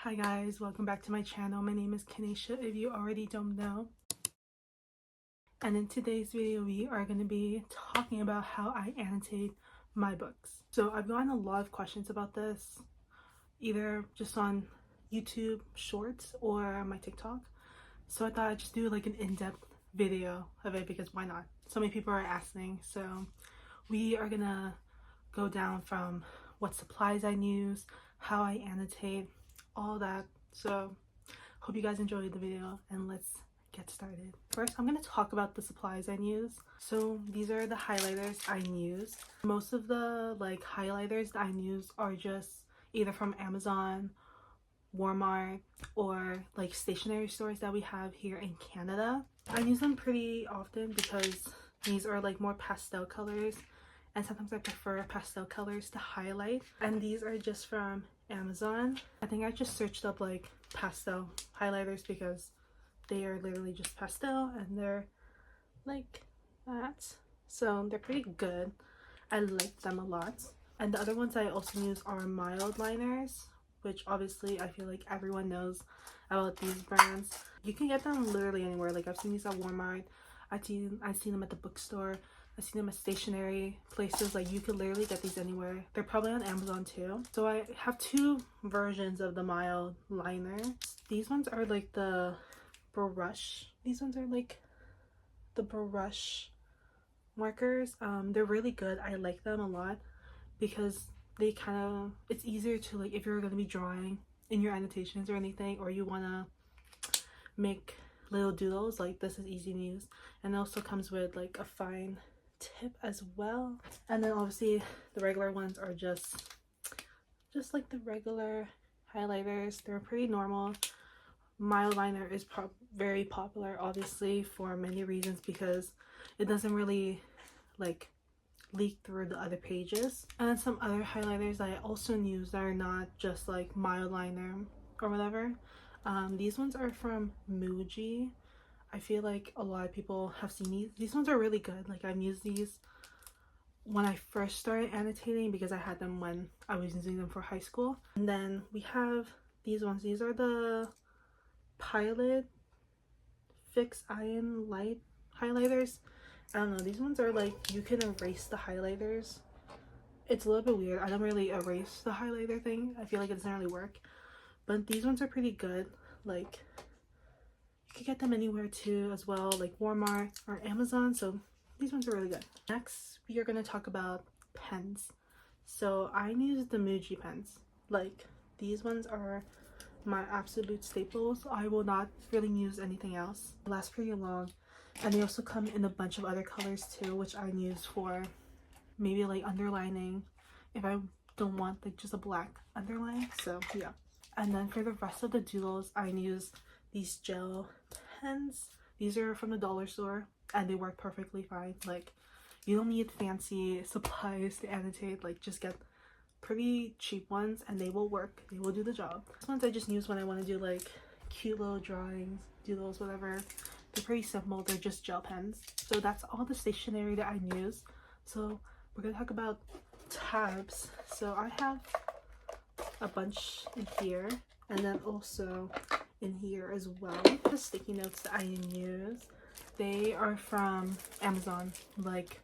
Hi guys, welcome back to my channel. My name is Kanisha if you already don't know. And in today's video we are going to be talking about how I annotate my books. So I've gotten a lot of questions about this, either just on YouTube shorts or my TikTok. So I thought I'd just do like an in-depth video of it because why not? So many people are asking. So we are gonna go down from what supplies I use, how I annotate, all that. So hope you guys enjoyed the video and let's get started. First, I'm going to talk about the supplies I use. So these are the highlighters I use. Most of the highlighters that I use are just either from Amazon, Walmart, or like stationery stores that we have here in Canada. I use them pretty often because these are like more pastel colors, and sometimes I prefer pastel colors to highlight. And these are just from Amazon. I think I just searched up like pastel highlighters because they are literally just pastel and they're like that. So they're pretty good. I like them a lot. And the other ones I also use are mild liners, which obviously I feel like everyone knows about these brands. You can get them literally anywhere. Like I've seen these at Walmart. I've seen them at the bookstore. I've seen them at stationery places. Like you could literally get these anywhere. They're probably on Amazon too. So I have two versions of the mild liner. These ones are like the brush. These ones are like the brush markers. They're really good. I like them a lot because they it's easier to, like, if you're going to be drawing in your annotations or anything, or you want to make little doodles, like this is easy to use. And it also comes with like a fine tip as well. And then obviously the regular ones are just like the regular highlighters. They're pretty normal. Mild liner is very popular obviously for many reasons because it doesn't really like leak through the other pages. And then some other highlighters that I also use that are not just like mild liner or whatever. These ones are from Muji. I feel like a lot of people have seen these. These ones are really good. Like I've used these when I first started annotating because I had them when I was using them for high school. And then we have these ones. These are the Pilot Fix Iron Light highlighters. I don't know, these ones are like you can erase the highlighters. It's a little bit weird. I don't really erase the highlighter thing. I feel like it doesn't really work. But these ones are pretty good. Like you can get them anywhere too as well, like Walmart or Amazon. So these ones are really good. Next, we are going to talk about pens. So I use the Muji pens. Like these ones are my absolute staples. I will not really use anything else. They last pretty long. And they also come in a bunch of other colors too, which I use for maybe like underlining if I don't want like just a black underline. So yeah. And then for the rest of the doodles, I use these gel pens. These are from the dollar store and they work perfectly fine. Like you don't need fancy supplies to annotate. Like just get pretty cheap ones and they will work. They will do the job. These ones I just use when I want to do like cute little drawings, doodles, whatever. They're pretty simple. They're just gel pens. So that's all the stationery that I use. So we're gonna talk about tabs. So I have a bunch in here and then also in here as well. The sticky notes that I use, they are from Amazon. Like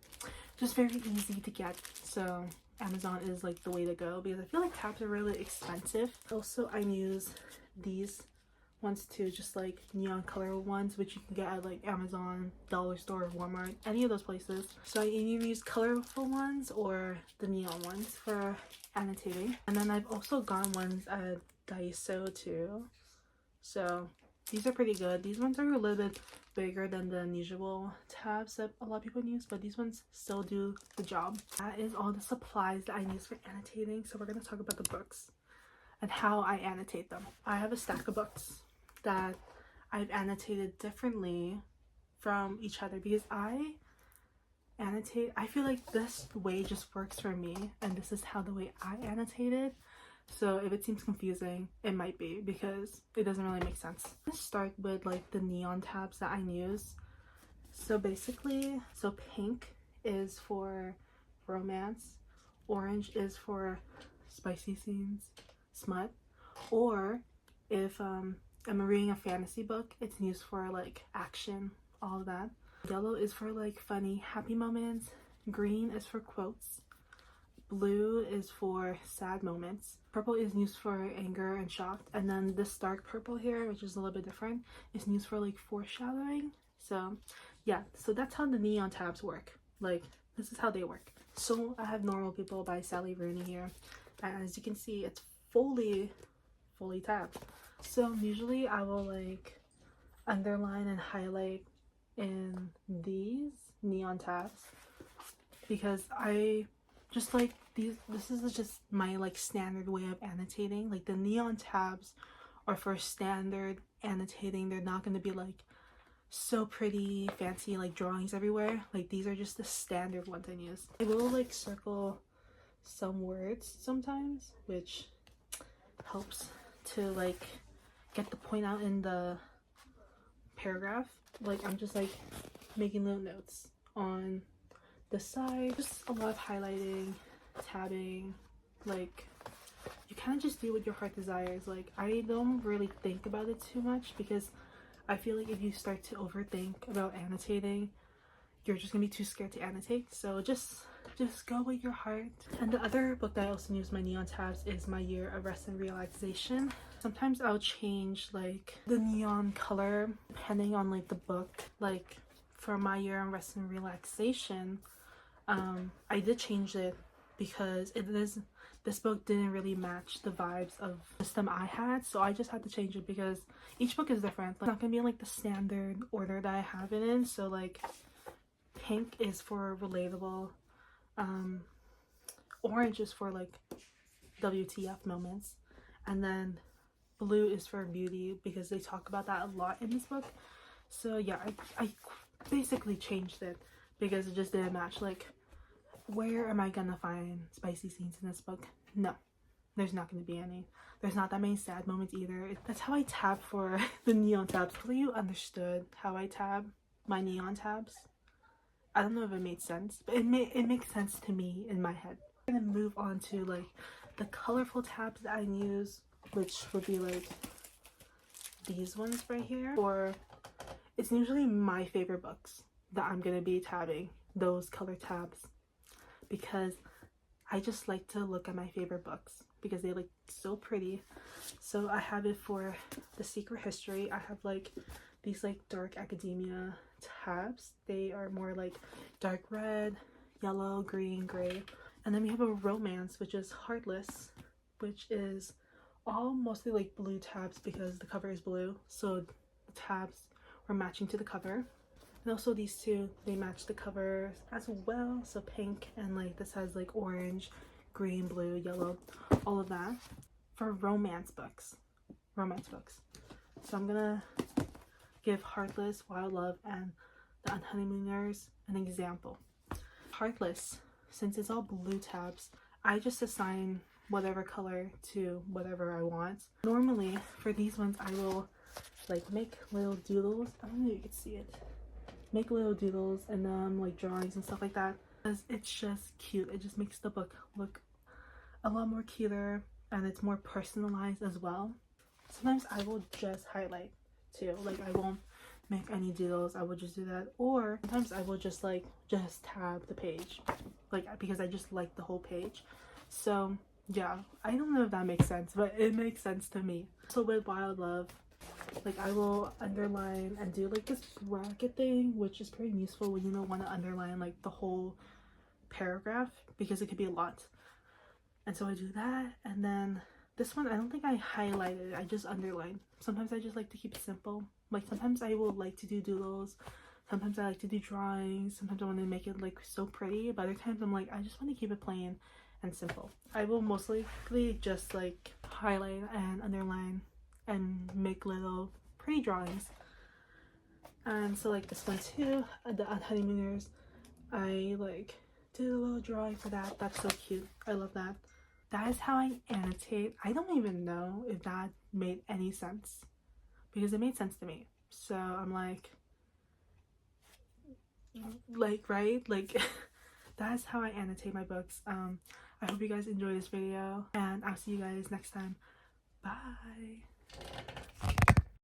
just very easy to get. So Amazon is like the way to go because I feel like tabs are really expensive. Also I use these ones too, just like neon color ones, which you can get at like Amazon, dollar store, Walmart, any of those places. So I either use colorful ones or the neon ones for annotating. And then I've also gotten ones at Daiso too. So these are pretty good. These ones are a little bit bigger than the usual tabs that a lot of people use, but these ones still do the job. That is all the supplies that I use for annotating. So we're going to talk about the books and how I annotate them. I have a stack of books that I've annotated differently from each other because I feel like this way just works for me and this is how the way I annotated. So if it seems confusing, it might be because it doesn't really make sense. Let's start with like the neon tabs that I use. So basically, pink is for romance, orange is for spicy scenes, smut, or If I'm reading a fantasy book, it's used for like action, all of that. Yellow is for like funny, happy moments. Green is for quotes. Blue is for sad moments. Purple is used for anger and shock. And then this dark purple here, which is a little bit different, is used for like foreshadowing. So yeah, so that's how the neon tabs work. Like, this is how they work. So I have Normal People by Sally Rooney here. And as you can see, it's fully tabbed. So usually I will like underline and highlight in these neon tabs because I just like these. This is just my like standard way of annotating. Like the neon tabs are for standard annotating. They're not going to be like so pretty fancy like drawings everywhere. Like these are just the standard ones I use. I will like circle some words sometimes, which helps to like get the point out in the paragraph. Like I'm just like making little notes on the side. Just a lot of highlighting, tabbing. Like you kind of just do what your heart desires. Like I don't really think about it too much because I feel like if you start to overthink about annotating, you're just gonna be too scared to annotate. So just go with your heart. And the other book that I also use my neon tabs is My Year of Rest and Relaxation. Sometimes I'll change like the neon color depending on like the book. Like for My Year of Rest and Relaxation, I did change it because this book didn't really match the vibes of the system I had, so I just had to change it because each book is different. It's not gonna be in like the standard order that I have it in. So like pink is for relatable, orange is for like WTF moments, and then blue is for beauty because they talk about that a lot in this book. So yeah, I basically changed it because it just didn't match. Like, where am I gonna find spicy scenes in this book? No, there's not gonna be any. There's not that many sad moments either. That's how I tab for the neon tabs. Hopefully you understood how I tab my neon tabs. I don't know if it made sense, but it makes sense to me in my head. I'm gonna move on to like the colorful tabs that I use, which would be like these ones right here. Or it's usually my favorite books that I'm gonna be tabbing those color tabs because I just like to look at my favorite books because they look so pretty. So I have it for The Secret History. I have like these like dark academia tabs. They are more like dark red, yellow, green, gray. And then we have a romance, which is Heartless, which is all mostly like blue tabs because the cover is blue. So the tabs were matching to the cover. And also these two, they match the cover as well. So pink, and like this has like orange, green, blue, yellow, all of that for romance books. So I'm gonna give Heartless, Wild Love, and The Honeymooners an example. Heartless, since it's all blue tabs, I just assign whatever color to whatever I want. Normally for these ones I will like make little doodles. I don't know if you can see it. Make little doodles and like drawings and stuff like that because it's just cute. It just makes the book look a lot more cuter and it's more personalized as well. Sometimes I will just highlight too. Like I won't make any doodles. I will just do that. Or sometimes I will just tab the page, like because I just like the whole page. So yeah, I don't know if that makes sense, but it makes sense to me. So with Wild Love, like I will underline and do like this bracket thing, which is pretty useful when you don't want to underline like the whole paragraph because it could be a lot. And so I do that. And then this one, I don't think I highlighted it, I just underlined. Sometimes I just like to keep it simple. Like sometimes I will like to do doodles, sometimes I like to do drawings, sometimes I want to make it like so pretty, but other times I'm like I just want to keep it plain and simple. I will mostly just like highlight and underline and make little pretty drawings. And so like this one too, the Honeymooners, I like did a little drawing for that. That's so cute. I love that. That is how I annotate. I don't even know if that made any sense because it made sense to me. So I'm like right, like that is how I annotate my books. I hope you guys enjoy this video and I'll see you guys next time. Bye.